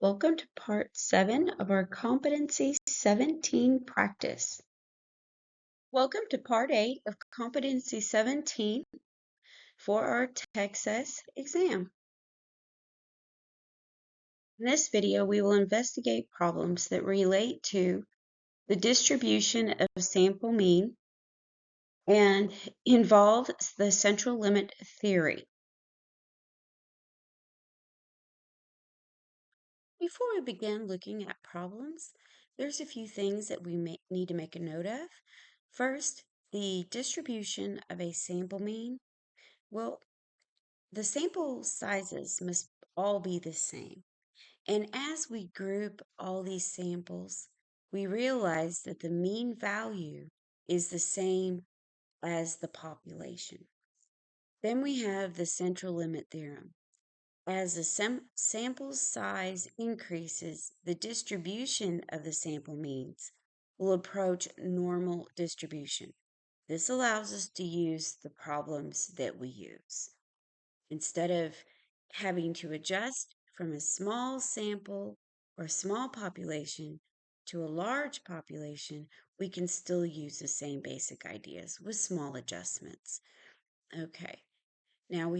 Welcome to part 7 of our Competency 17 practice. Welcome to part 8 of Competency 17 for our TExES exam. In this video, we will investigate problems that relate to the distribution of sample mean and involve the central limit theory. Before we begin looking at problems, there's a few things that we need to make a note of. First, the distribution of a sample mean. Well, the sample sizes must all be the same. And as we group all these samples, we realize that the mean value is the same as the population. Then we have the central limit theorem. As the sample size increases, the distribution of the sample means will approach normal distribution. This allows us to use the problems that we use. Instead of having to adjust from a small sample or small population to a large population, we can still use the same basic ideas with small adjustments. Okay, now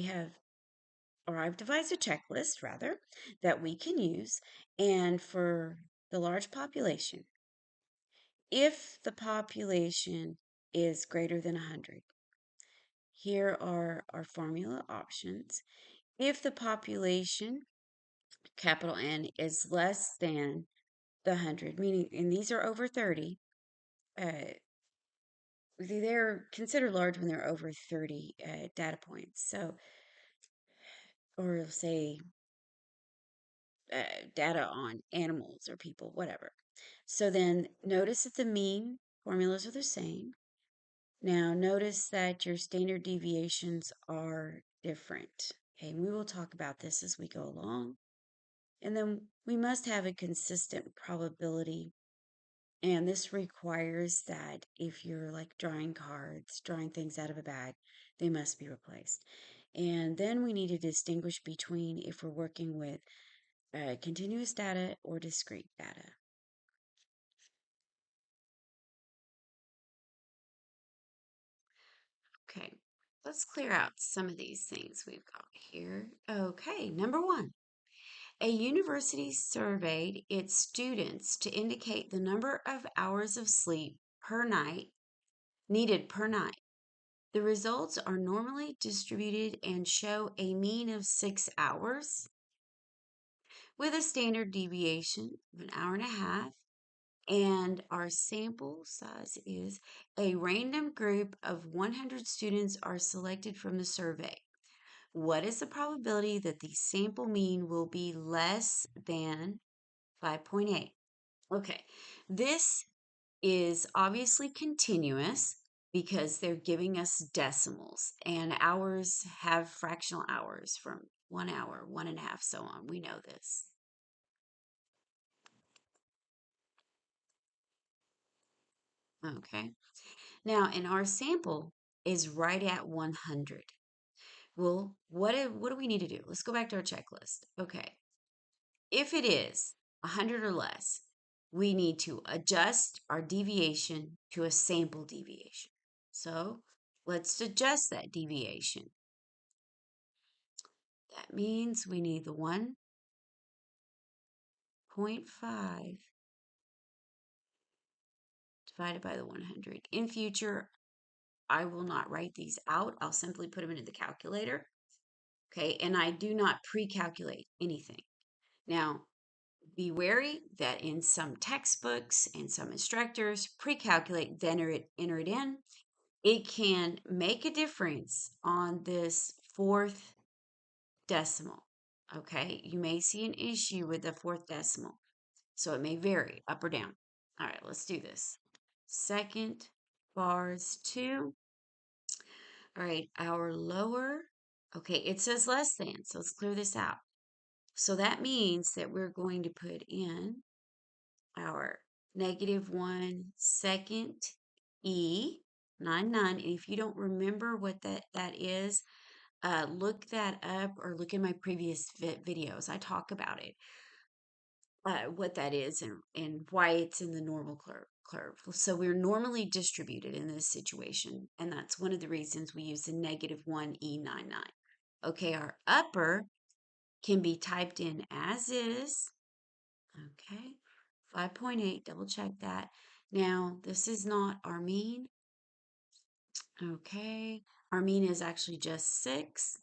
I've devised a checklist rather that we can use. And for the large population, if the population is greater than 100, here are our formula options. If the population, capital N, is less than the 100, meaning, and these are over 30, they're considered large when they're over 30 data points. So, or say data on animals or people, whatever. So then notice that the mean formulas are the same. Now notice that your standard deviations are different. Okay, we will talk about this as we go along. And then we must have a consistent probability. And this requires that if you're like drawing cards, drawing things out of a bag, they must be replaced. And then we need to distinguish between if we're working with continuous data or discrete data. Okay, let's clear out some of these things we've got here. Okay, number 1. A university surveyed its students to indicate the number of hours of sleep per night needed per night. The results are normally distributed and show a mean of 6 hours with a standard deviation of an hour and a half. And our sample size is a random group of 100 students are selected from the survey. What is the probability that the sample mean will be less than 5.8? Okay, this is obviously continuous because they're giving us decimals, and hours have fractional hours from 1 hour, 1.5, so on. We know this. Okay. Now, and our sample is right at 100. Well, what do we need to do? Let's go back to our checklist. Okay. If it is 100 or less, we need to adjust our deviation to a sample deviation. So let's adjust that deviation. That means we need the 1.5 divided by the 100. In future, I will not write these out. I'll simply put them into the calculator. Okay, and I do not pre-calculate anything. Now, be wary that in some textbooks and some instructors pre-calculate, then enter it in. It can make a difference on this fourth decimal. Okay, you may see an issue with the fourth decimal. So it may vary up or down. All right, let's do this. Second bars 2. All right, our lower, okay, it says less than, so let's clear this out. So that means that we're going to put in our -1 second E 99. And if you don't remember what that is, look that up or look in my previous videos. I talk about it. what that is and why it's in the normal curve. So we're normally distributed in this situation, and that's one of the reasons we use the -1e99. Okay, our upper can be typed in as is. Okay, 5.8, double check that. Now, this is not our mean. Okay, our mean is actually just 6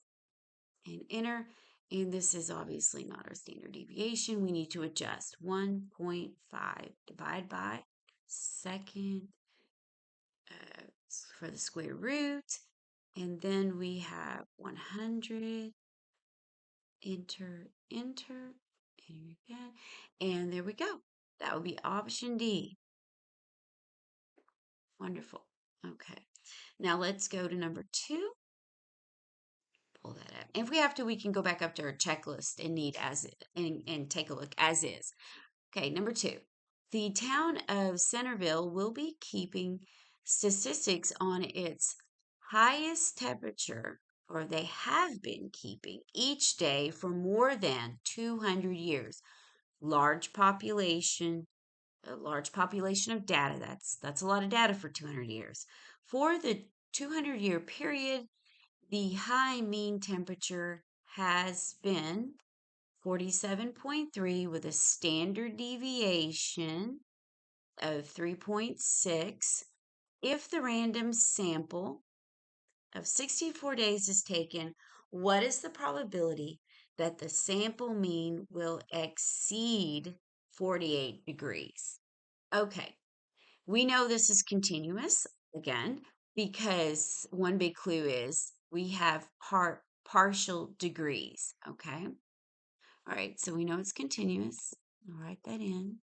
and enter. And this is obviously not our standard deviation. We need to adjust 1.5 divide by second for the square root. And then we have 100, enter, enter, enter again. And there we go. That would be option D. Wonderful. Okay. Now let's go to number 2. Pull that up. If we have to, we can go back up to our checklist and need as it and take a look as is. Okay, number 2. The town of Centerville will be keeping statistics on its highest temperature, or they have been keeping each day for more than 200 years. Large population, a large population of data. That's a lot of data for 200 years. For the 200-year period, the high mean temperature has been 47.3 with a standard deviation of 3.6. If the random sample of 64 days is taken, what is the probability that the sample mean will exceed 48 degrees? Okay, we know this is continuous again because one big clue is we have partial degrees, okay? All right, so we know it's continuous. I'll write that in.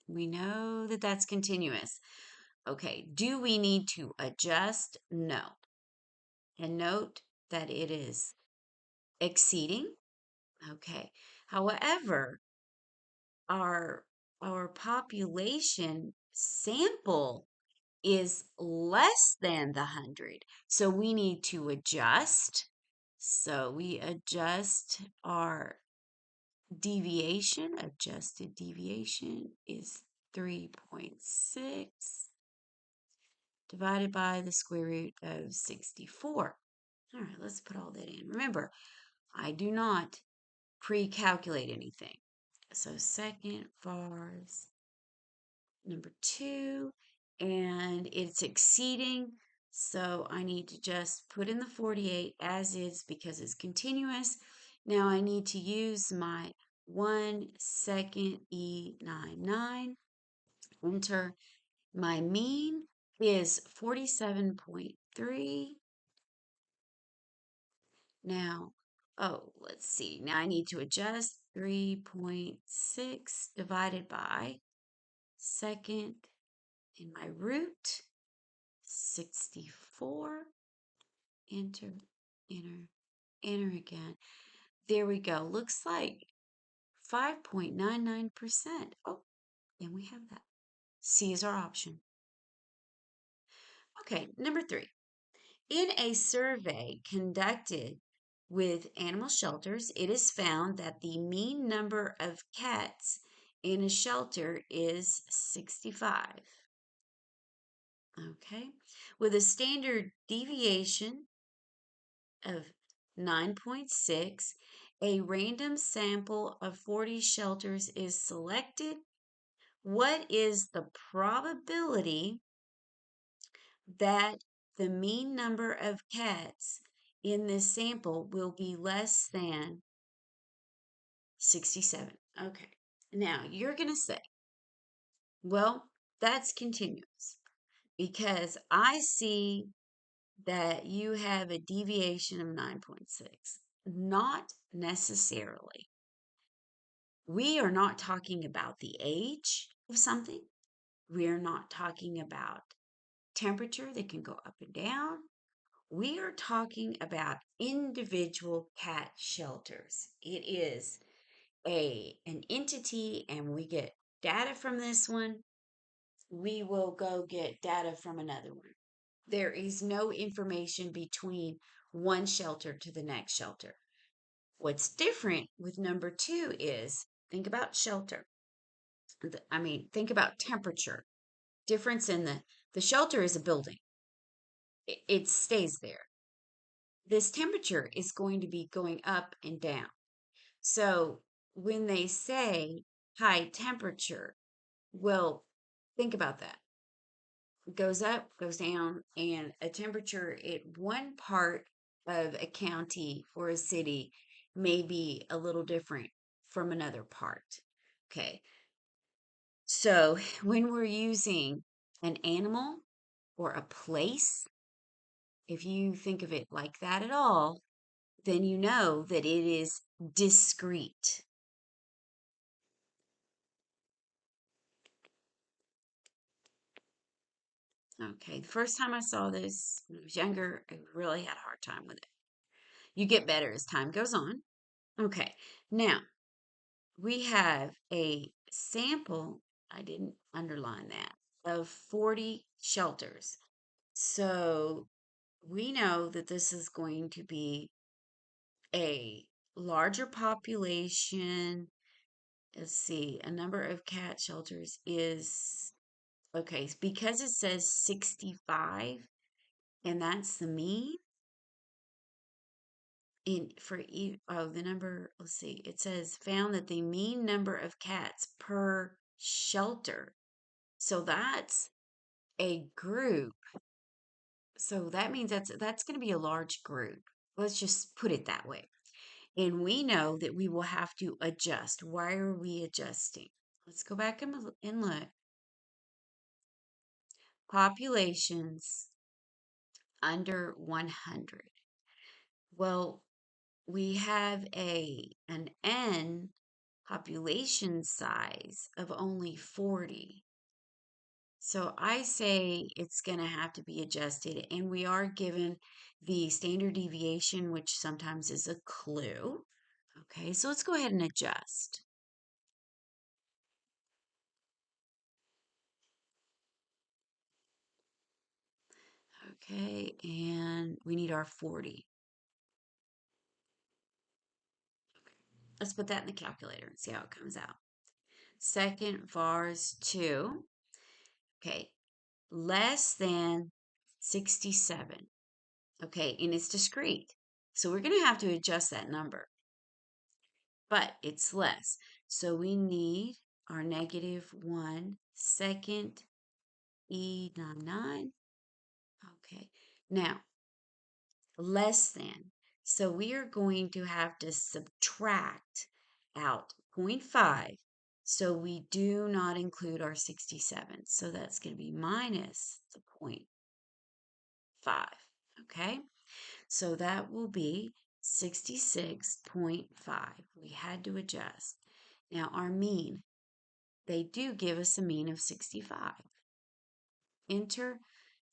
We know that that's continuous. Okay, do we need to adjust? No. And note that it is exceeding. Okay. However, our our population sample is less than the 100. So we need to adjust. So we adjust our deviation. Adjusted deviation is 3.6 divided by the square root of 64. All right, let's put all that in. Remember, I do not pre-calculate anything. So second vars number 2, and it's exceeding. So I need to just put in the 48 as is because it's continuous. Now I need to use my 1 second E99. Enter. My mean is 47.3. Now, oh, let's see. Now I need to adjust 3.6 divided by second in my root, 64. Enter, enter, enter again. There we go. Looks like 5.99%. Oh, and we have that. C is our option. Okay, number 3. In a survey conducted with animal shelters, it is found that the mean number of cats in a shelter is 65. Okay, with a standard deviation of 9.6, a random sample of 40 shelters is selected. What is the probability that the mean number of cats in this sample will be less than 67? Okay, now you're going to say, well, that's continuous because I see that you have a deviation of 9.6. Not necessarily. We are not talking about the age of something. We are not talking about temperature that can go up and down. We are talking about individual cat shelters. It is an entity, and we get data from this one. We will go get data from another one. There is no information between one shelter to the next shelter. What's different with number two is think about shelter. Think about temperature. Difference in the shelter is a building. It stays there. This temperature is going to be going up and down. So when they say high temperature, well, think about that. It goes up, goes down, and a temperature in one part of a county or a city may be a little different from another part. Okay. So when we're using an animal or a place, if you think of it like that at all, then you know that it is discrete. Okay, the first time I saw this when I was younger, I really had a hard time with it. You get better as time goes on. Okay, now we have a sample, I didn't underline that, of 40 shelters. So we know that this is going to be a larger population. Let's see, a number of cat shelters is okay, because it says 65 and that's the mean. In for the number, let's see, it says found that the mean number of cats per shelter. So that's a group. So that means that's going to be a large group. Let's just put it that way. And we know that we will have to adjust. Why are we adjusting? Let's go back and look. Populations under 100. Well, we have an N population size of only 40. So I say it's going to have to be adjusted, and we are given the standard deviation, which sometimes is a clue. Okay, so let's go ahead and adjust. Okay, and we need our 40. Let's put that in the calculator and see how it comes out. Second vars 2. Okay, less than 67. Okay, and it's discrete. So we're going to have to adjust that number, but it's less. So we need our -1 second E99. Okay, now less than. So we are going to have to subtract out zero point 0.5. So we do not include our 67. So that's going to be minus the 0.5. Okay. So that will be 66.5. We had to adjust. Now our mean, they do give us a mean of 65. Enter.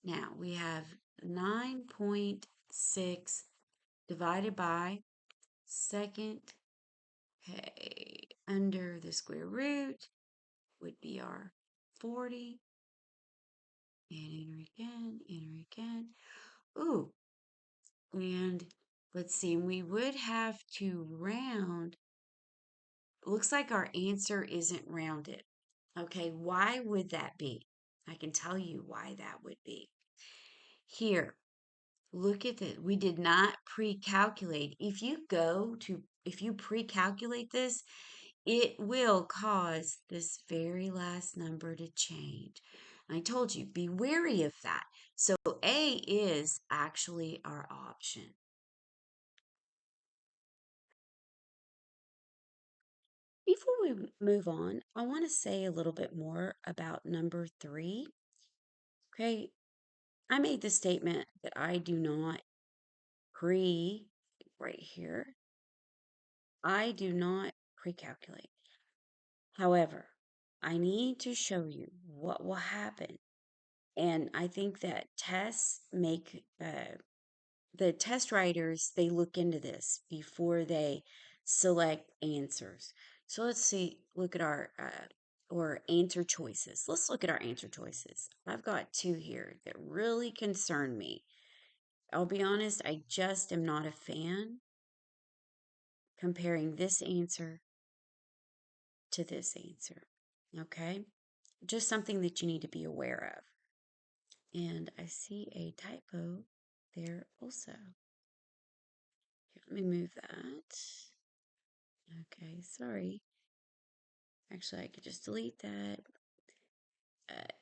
Now we have 9.6 divided by second. Okay, under the square root would be our 40. And enter again, enter again. Ooh, and let's see, we would have to round. Looks like our answer isn't rounded. Okay, why would that be? I can tell you why that would be. Here, look at it. We did not pre-calculate. If you pre-calculate this, it will cause this very last number to change. I told you, be wary of that. So A is actually our option. Before we move on, I want to say a little bit more about number 3. Okay, I made the statement that I do not right here, I do not pre-calculate. However, I need to show you what will happen. And I think that the test writers, they look into this before they select answers. So let's see, look at our or answer choices. Let's look at our answer choices. I've got two here that really concern me. I'll be honest, I just am not a fan. comparing this answer to this answer. Okay? Just something that you need to be aware of. And I see a typo there also. Here, let me move that. Okay, sorry. Actually, I could just delete that. Uh,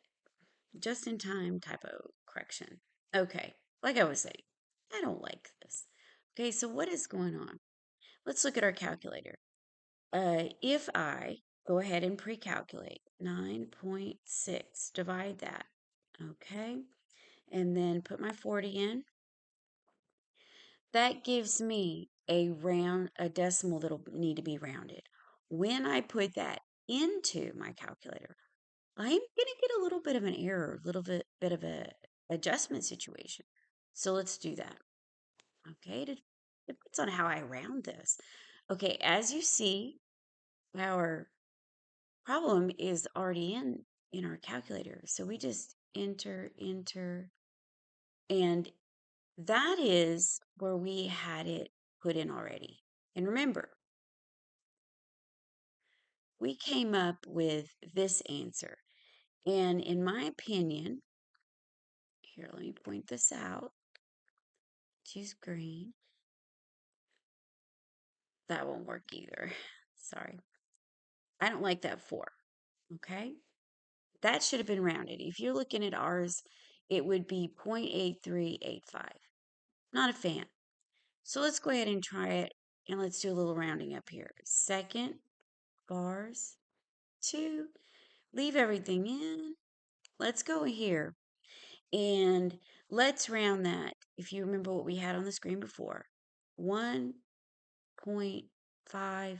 just in time typo correction. Okay, like I was saying, I don't like this. Okay, so what is going on? Let's look at our calculator. If I go ahead and pre-calculate 9.6, divide that, okay, and then put my 40 in, that gives me a decimal that'll need to be rounded. When I put that into my calculator, I'm going to get a little bit of an error, a little bit of a adjustment situation. So let's do that. Okay, it depends on how I round this. Okay, as you see, our problem is already in our calculator. So we just enter, and that is where we had it put in already. And remember, we came up with this answer. And in my opinion, here, let me point this out. Choose green. That won't work either. Sorry. I don't like that 4. Okay? That should have been rounded. If you're looking at ours, it would be 0.8385. Not a fan. So let's go ahead and try it, and let's do a little rounding up here. Second, bars, 2, leave everything in. Let's go here, and let's round that. If you remember what we had on the screen before, 1.512.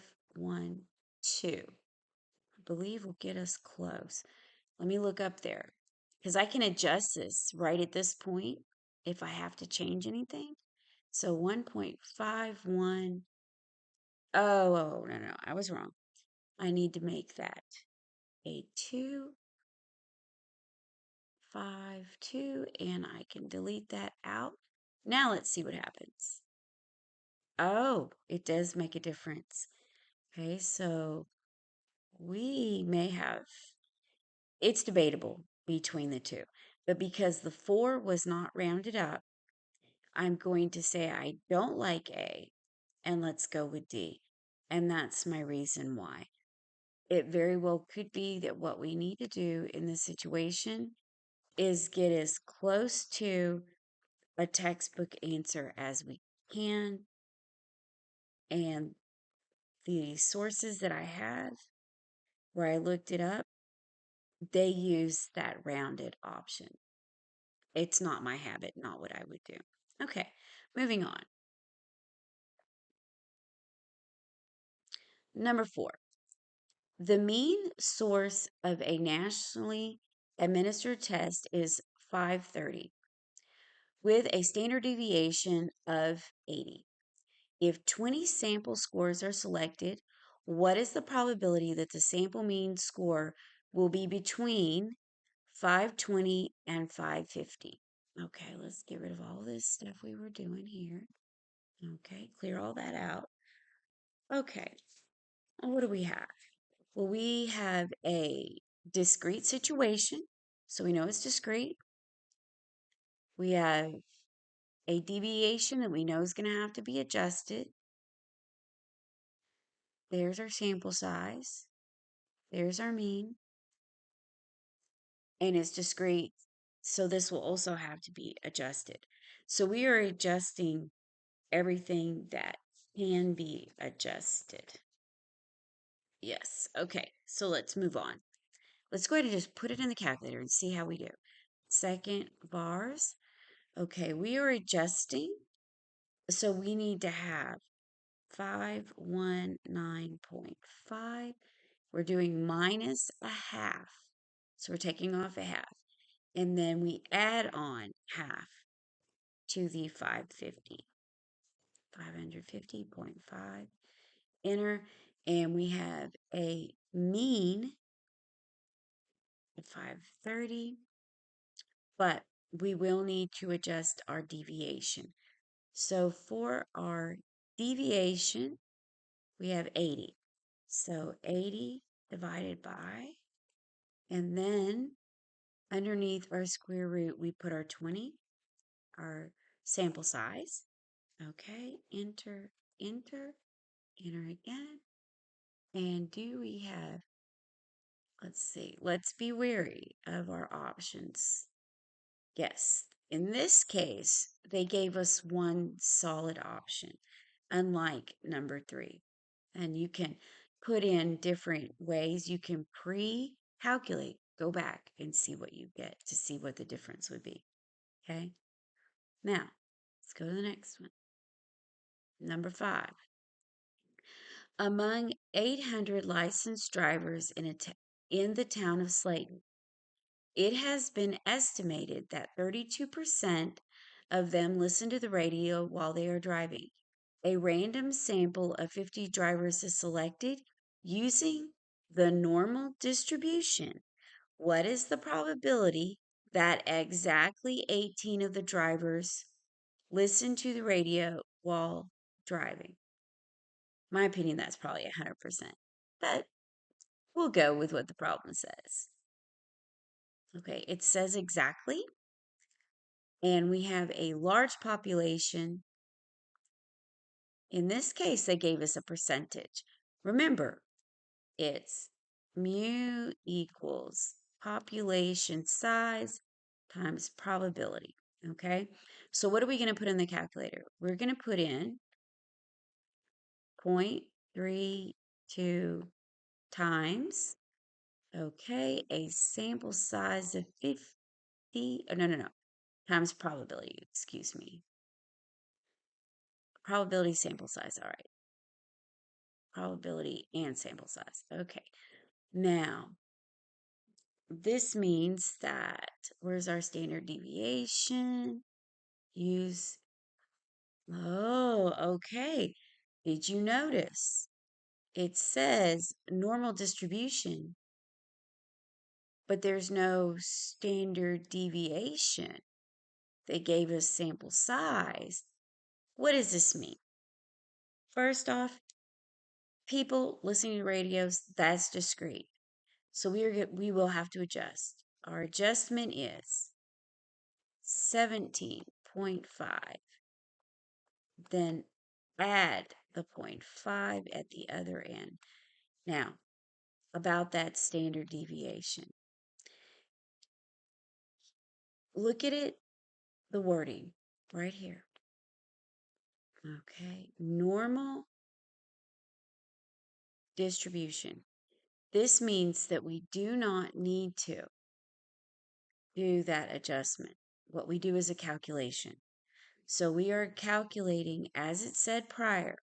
I believe will get us close. Let me look up there, because I can adjust this right at this point if I have to change anything. So 1.51. Oh, no, I was wrong. I need to make that a 252, and I can delete that out. Now let's see what happens. Oh, it does make a difference. Okay, so we may have, it's debatable between the two, but because the 4 was not rounded up, I'm going to say I don't like A, and let's go with D. And that's my reason why. It very well could be that what we need to do in this situation is get as close to a textbook answer as we can. And the sources that I have, where I looked it up, they use that rounded option. It's not my habit, not what I would do. Okay, moving on. Number 4. The mean source of a nationally administered test is 530 with a standard deviation of 80. If 20 sample scores are selected, what is the probability that the sample mean score will be between 520 and 550? Okay, let's get rid of all this stuff we were doing here. Okay, clear all that out. Okay, what do we have? Well, we have a discrete situation, so we know it's discrete. We have a deviation that we know is going to have to be adjusted. There's our sample size. There's our mean. And it's discrete, so this will also have to be adjusted. So we are adjusting everything that can be adjusted. Yes, okay, so let's move on. Let's go ahead and just put it in the calculator and see how we do. Second, bars. Okay, we are adjusting, so we need to have 519.5. We're doing minus a half, so we're taking off a half. And then we add on half to the 550, 550.5, enter, and we have a mean of 530, but we will need to adjust our deviation. So for our deviation, we have 80. So 80 divided by, and then underneath our square root, we put our 20, our sample size. Okay, enter, enter, enter again. And do we have, let's see, let's be wary of our options. Yes, in this case, they gave us one solid option, unlike number 3. And you can put in different ways. You can pre-calculate, go back and see what you get to see what the difference would be. Okay, now let's go to the next one. Number 5. Among 800 licensed drivers in the town of Slayton, it has been estimated that 32% of them listen to the radio while they are driving. A random sample of 50 drivers is selected using the normal distribution. What is the probability that exactly 18 of the drivers listen to the radio while driving? My opinion, that's probably 100%. But we'll go with what the problem says. Okay, it says exactly, and we have a large population. In this case, they gave us a percentage. Remember, it's mu equals population size times probability. Okay, so what are we going to put in the calculator? We're going to put in 0.32 times, okay, a sample size of 50, oh, no, times probability, excuse me. Probability sample size, all right. Probability and sample size, okay. Now, this means that, where's our standard deviation? Use, oh, okay. Did you notice? It says normal distribution, but there's no standard deviation. They gave us sample size. What does this mean? First off, people listening to radios, that's discrete. So we will have to adjust. Our adjustment is 17.5. Then add the 0.5 at the other end. Now, about that standard deviation. Look at it, the wording right here. Okay, normal distribution. This means that we do not need to do that adjustment. What we do is a calculation. So we are calculating, as it said prior,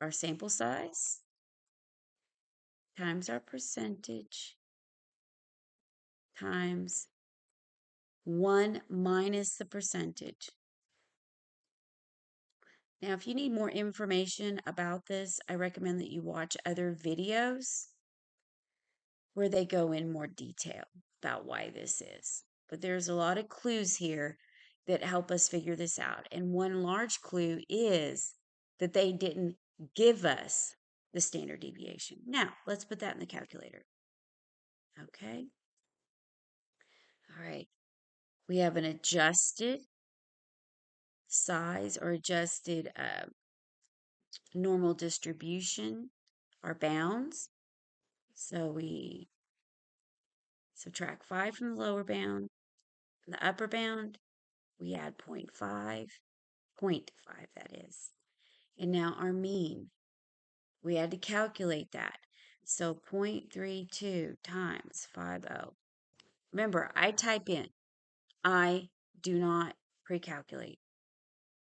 our sample size times our percentage times 1 minus the percentage. Now, if you need more information about this, I recommend that you watch other videos where they go in more detail about why this is. But there's a lot of clues here that help us figure this out. And one large clue is that they didn't give us the standard deviation. Now, let's put that in the calculator. Okay. All right. We have an adjusted size or adjusted normal distribution, our bounds. So we subtract 5 from the lower bound. And the upper bound, we add 0.5, 0.5 that is. And now our mean, we had to calculate that. So 0.32 times 50. Remember, I type in. I do not pre-calculate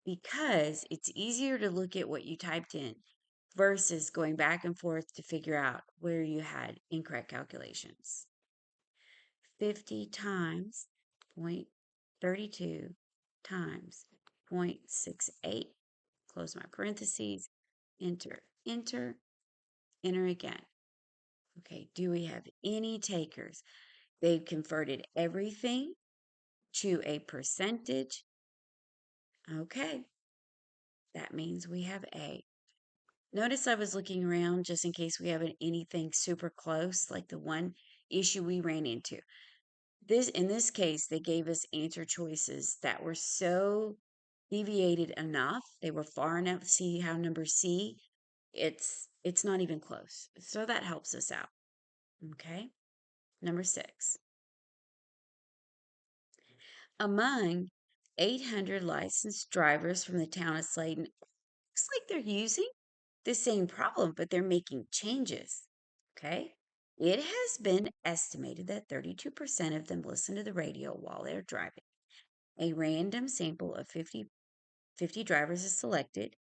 because it's easier to look at what you typed in versus going back and forth to figure out where you had incorrect calculations. 50 times 0.32 times 0.68, close my parentheses, enter, enter, enter again. Okay, do we have any takers? They've converted everything to a percentage. Okay, That means we have A. Notice I was looking around just in case we have anything super close, like the one issue we ran into. In this case, they gave us answer choices that were so deviated enough. They were far enough. See how number C, it's not even close. So that helps us out. Okay. Number 6. Among 800 licensed drivers from the town of Sladen, looks like they're using the same problem, but they're making changes. Okay. It has been estimated that 32% of them listen to the radio while they're driving. A random sample of 50 drivers is selected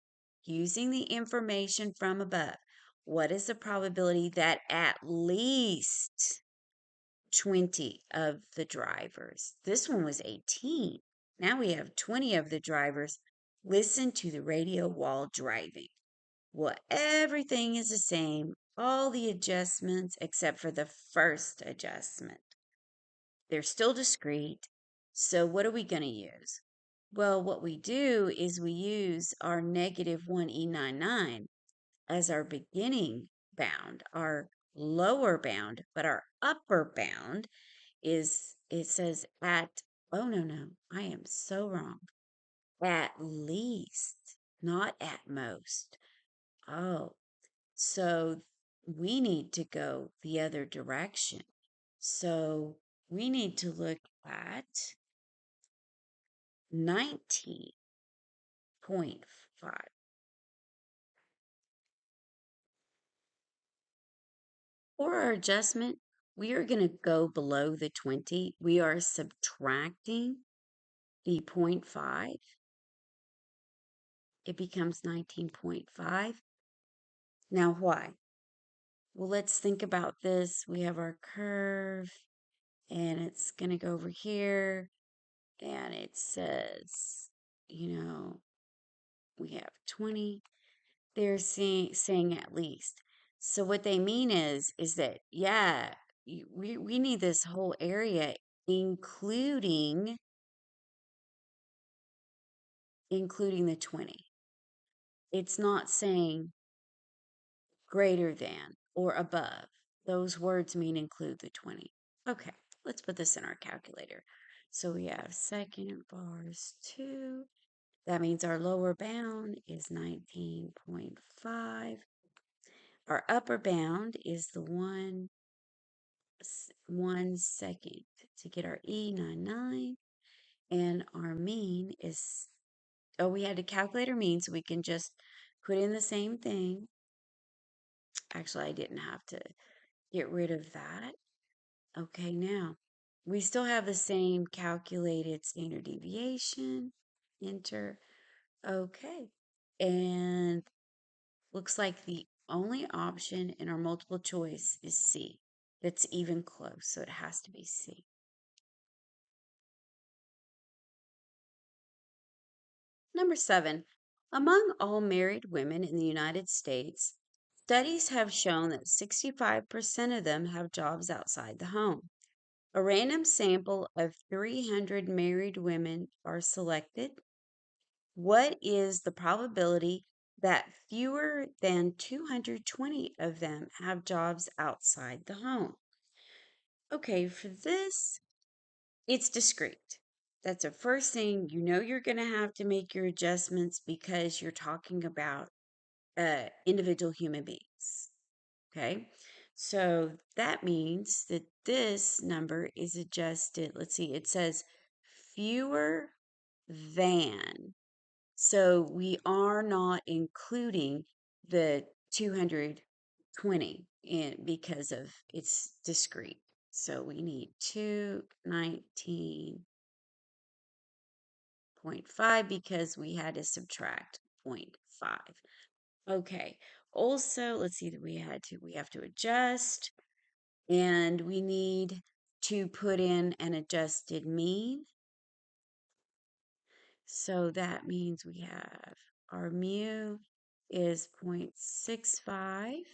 using the information from above. What is the probability that at least 20 of the drivers, this one was 18, now we have 20 of the drivers listen to the radio while driving? Well, everything is the same, all the adjustments except for the first adjustment. They're still discrete. So what are we going to use? Well, what we do is we use our -1E99 as our beginning bound, our lower bound, but our upper bound is, it says at, oh no, I am so wrong. At least, not at most. Oh, so we need to go the other direction. So we need to look at 19.5. For our adjustment, we are going to go below the 20. We are subtracting the 0.5. It becomes 19.5. Now, why? Well, let's think about this. We have our curve, and it's going to go over here, and it says, we have 20. They're saying at least. So what they mean is that, yeah, we need this whole area, including the 20. It's not saying greater than or above. Those words mean include the 20. Okay, let's put this in our calculator. So we have second bars 2. That means our lower bound is 19.5. Our upper bound is the 1 second to get our E99. And our mean is, oh, we had to calculate our mean, so we can just put in the same thing. Actually, I didn't have to get rid of that. Okay, now we still have the same calculated standard deviation. Enter. Okay. And looks like the only option in our multiple choice is C. That's even close, so it has to be C. Number 7. Among all married women in the United States, studies have shown that 65% of them have jobs outside the home. A random sample of 300 married women are selected. What is the probability that fewer than 220 of them have jobs outside the home? Okay, for this, it's discrete. That's the first thing. You're going to have to make your adjustments because you're talking about individual human beings. Okay, so that means that this number is adjusted. Let's see, it says fewer than. So we are not including the 220 in because of it's discrete. So we need 219.5 because we had to subtract 0.5. Okay. Also, let's see that we have to adjust, and we need to put in an adjusted mean. So that means we have our mu is 0.65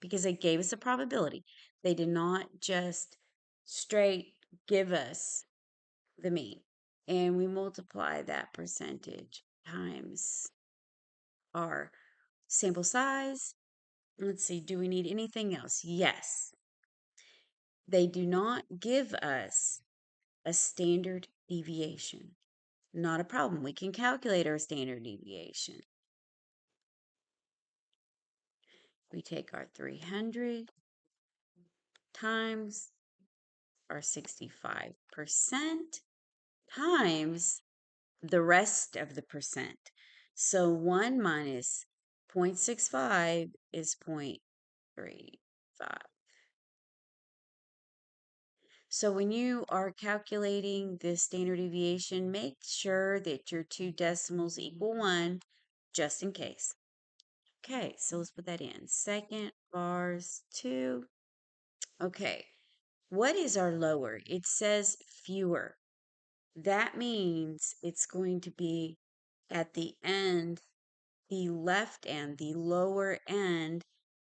because they gave us a probability. They did not just straight give us the mean. And we multiply that percentage times our sample size. Let's see, do we need anything else? Yes. They do not give us a standard deviation. Not a problem. We can calculate our standard deviation. We take our 300 times our 65% times the rest of the percent. So 1 minus 0.65 is 0.35. So when you are calculating the standard deviation, make sure that your two decimals equal 1, just in case. Okay, so let's put that in. Second, bars 2. Okay, what is our lower? It says fewer. That means it's going to be at the end, the left end, the lower end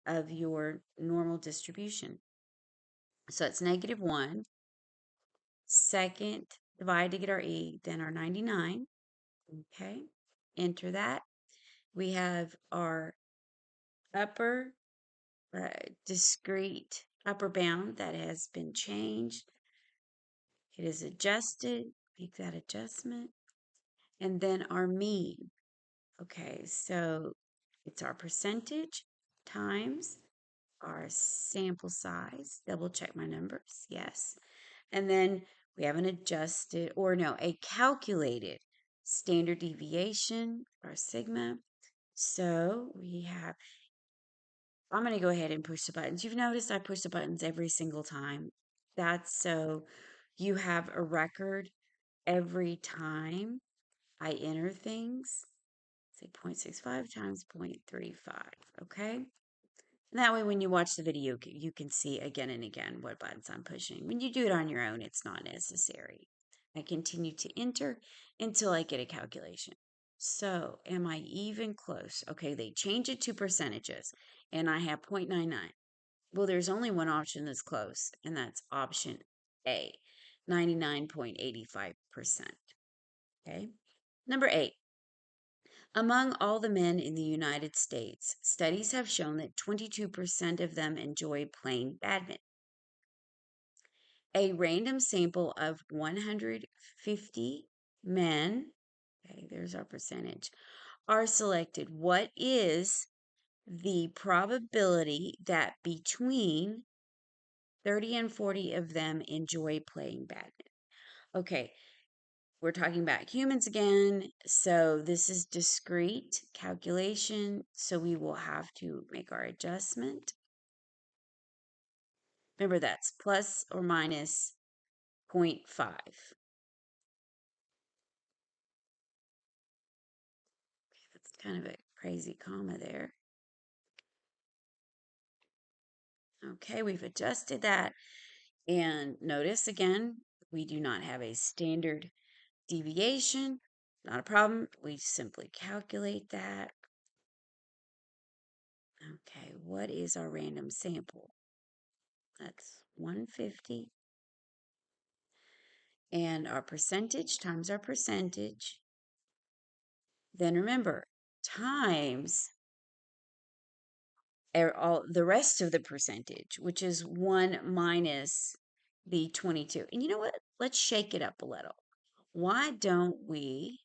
of your normal distribution. So it's -1. Second, divide to get our E, then our 99. Okay, enter that. We have our upper discrete upper bound that has been changed. It is adjusted, make that adjustment. And then our mean. Okay, so it's our percentage times our sample size. Double check my numbers. Yes. And then we have an adjusted, or no, a calculated standard deviation, our sigma. So we have, I'm going to go ahead and push the buttons. You've noticed I push the buttons every single time. That's so you have a record every time I enter things. Say 0.65 times 0.35, okay? And that way, when you watch the video, you can see again and again what buttons I'm pushing. When you do it on your own, it's not necessary. I continue to enter until I get a calculation. So, am I even close? Okay, they change it to percentages, and I have 0.99. Well, there's only one option that's close, and that's option A, 99.85%. Okay, number 8. Among all the men in the United States, studies have shown that 22% of them enjoy playing badminton. A random sample of 150 men, okay, there's our percentage, are selected. What is the probability that between 30 and 40 of them enjoy playing badminton? Okay, we're talking about humans again. So this is discrete calculation. So we will have to make our adjustment. Remember, that's plus or minus 0.5. That's kind of a crazy comma there. Okay, we've adjusted that. And notice again, we do not have a standard deviation. Not a problem. We simply calculate that. Okay, what is our random sample? That's 150. And our percentage times our percentage. Then remember, times all the rest of the percentage, which is 1 minus the 22. And you know what? Let's shake it up a little. Why don't we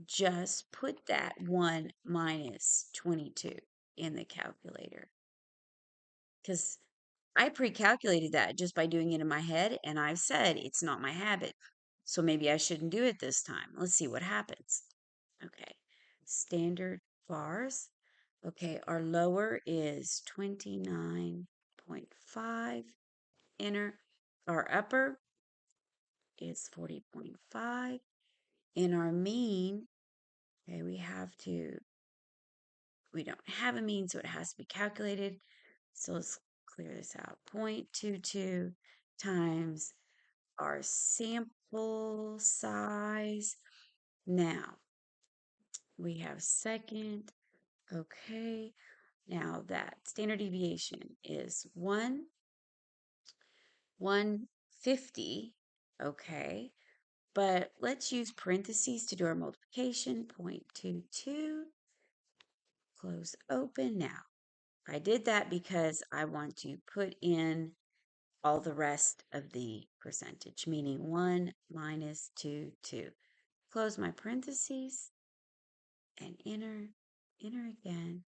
just put that 1 minus 22 in the calculator? Because I pre-calculated that just by doing it in my head, and I've said it's not my habit. So maybe I shouldn't do it this time. Let's see what happens. Okay, standard bars. Okay, our lower is 29.5. Enter. Our upper is 40.5. And our mean, okay, we don't have a mean, so it has to be calculated. So let's clear this out. 0.22 times our sample size. Now, we have second. Okay. Now that standard deviation is 150. Okay. but let's use parentheses to do our multiplication. 0.22, close open. Now, I did that because I want to put in all the rest of the percentage, meaning 1 minus 2, 2. Close my parentheses and enter, enter again,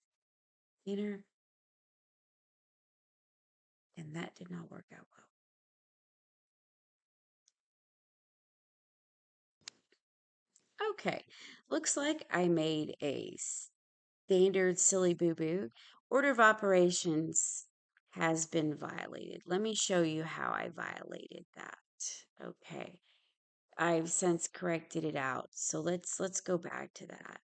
enter, and that did not work out well. Okay, looks like I made a standard silly boo-boo. Order of operations has been violated. Let me show you how I violated that. Okay. I've since corrected it out. So let's go back to that.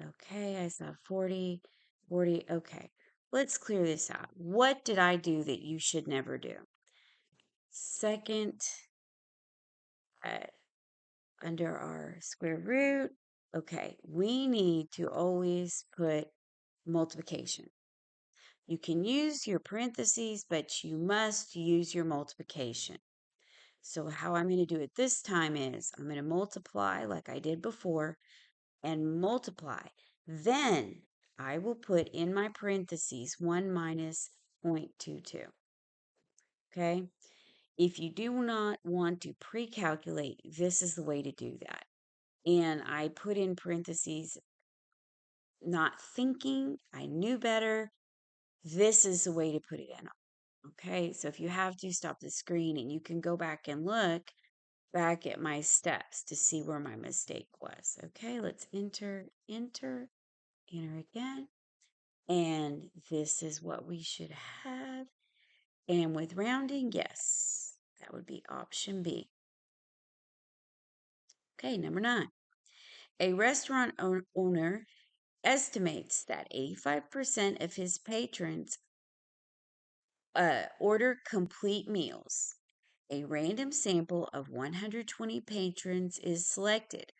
Okay, I saw 40, 40. Okay. Let's clear this out. What did I do that you should never do? Second, uh, under our square root. Okay, we need to always put multiplication. You can use your parentheses, but you must use your multiplication. So how I'm going to do it this time is I'm going to multiply like I did before and multiply. Then I will put in my parentheses 1 minus 0.22. Okay? If you do not want to pre-calculate, this is the way to do that. And I put in parentheses not thinking, I knew better. This is the way to put it in. Okay, so if you have to, stop the screen and you can go back and look back at my steps to see where my mistake was. Okay, let's enter, enter, enter again. And this is what we should have. And with rounding, yes, that would be option B. Okay, number 9. A restaurant owner estimates that 85% of his patrons order complete meals. A random sample of 120 patrons is selected.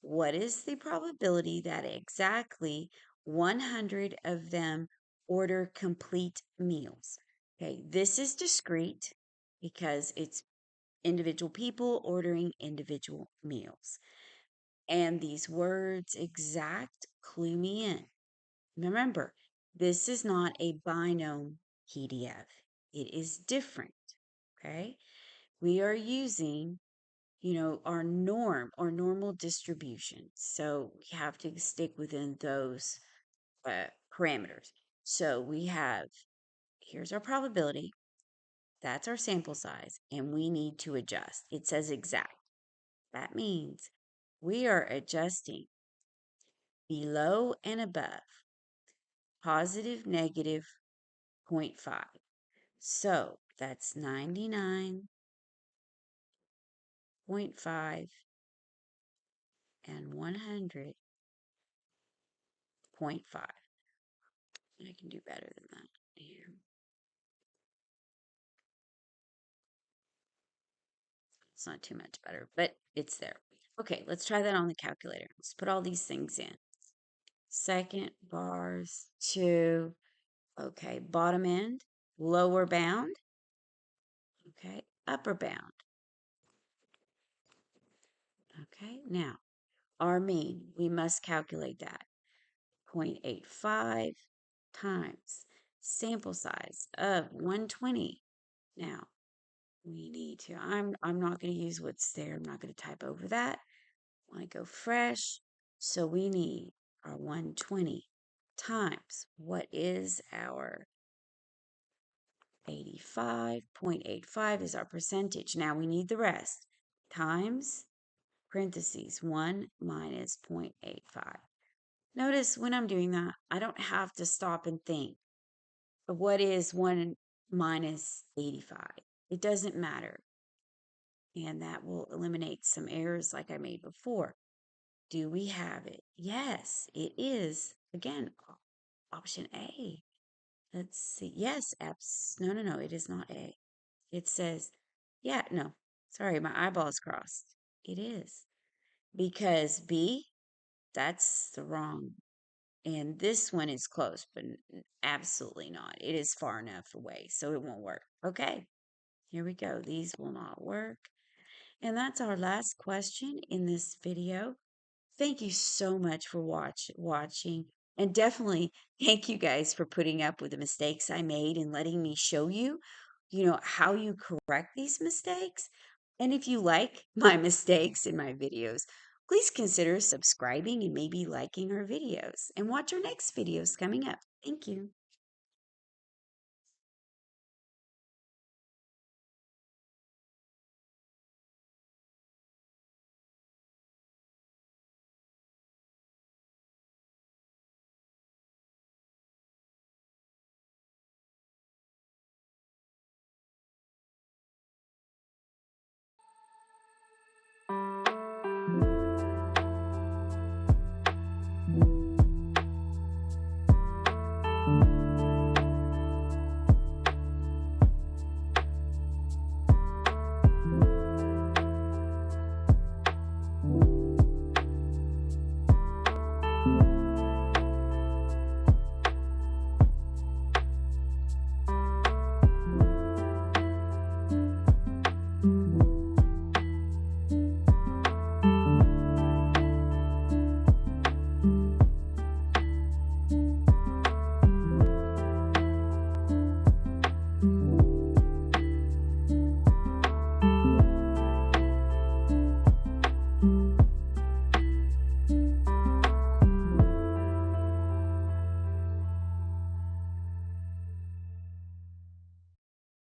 What is the probability that exactly 100 of them order complete meals? Okay, this is discrete because it's individual people ordering individual meals. And these words exact clue me in. Remember, this is not a binom PDF. It is different, okay? We are using, our norm or normal distribution. So we have to stick within those parameters. So we have, here's our probability. That's our sample size, and we need to adjust. It says exact. That means we are adjusting below and above, positive, negative 0.5. So that's 99.5 and 100.5. I can do better than that here. It's not too much better, but it's there. Okay, let's try that on the calculator. Let's put all these things in. Second bars, 2. Okay, bottom end, lower bound. Okay, upper bound. Okay, now our mean, we must calculate that. 0.85 times sample size of 120. Now, we need to, I'm not going to use what's there. I'm not going to type over that. I want to go fresh. So we need our 120 times what is our 85.85 is our percentage. Now we need the rest times parentheses 1 minus 0.85. Notice when I'm doing that, I don't have to stop and think, what is 1 minus 85? It doesn't matter. And that will eliminate some errors like I made before. Do we have it? Yes, it is. Again, option A. Let's see. Yes, no, it is not A. It says, yeah, no, sorry, my eyeballs crossed. It is. Because B, that's the wrong. And this one is close, but absolutely not. It is far enough away, so it won't work. Okay, here we go. These will not work. And that's our last question in this video. Thank you so much for watching. And definitely thank you guys for putting up with the mistakes I made and letting me show you, how you correct these mistakes. And if you like my mistakes in my videos, please consider subscribing and maybe liking our videos and watch our next videos coming up. Thank you.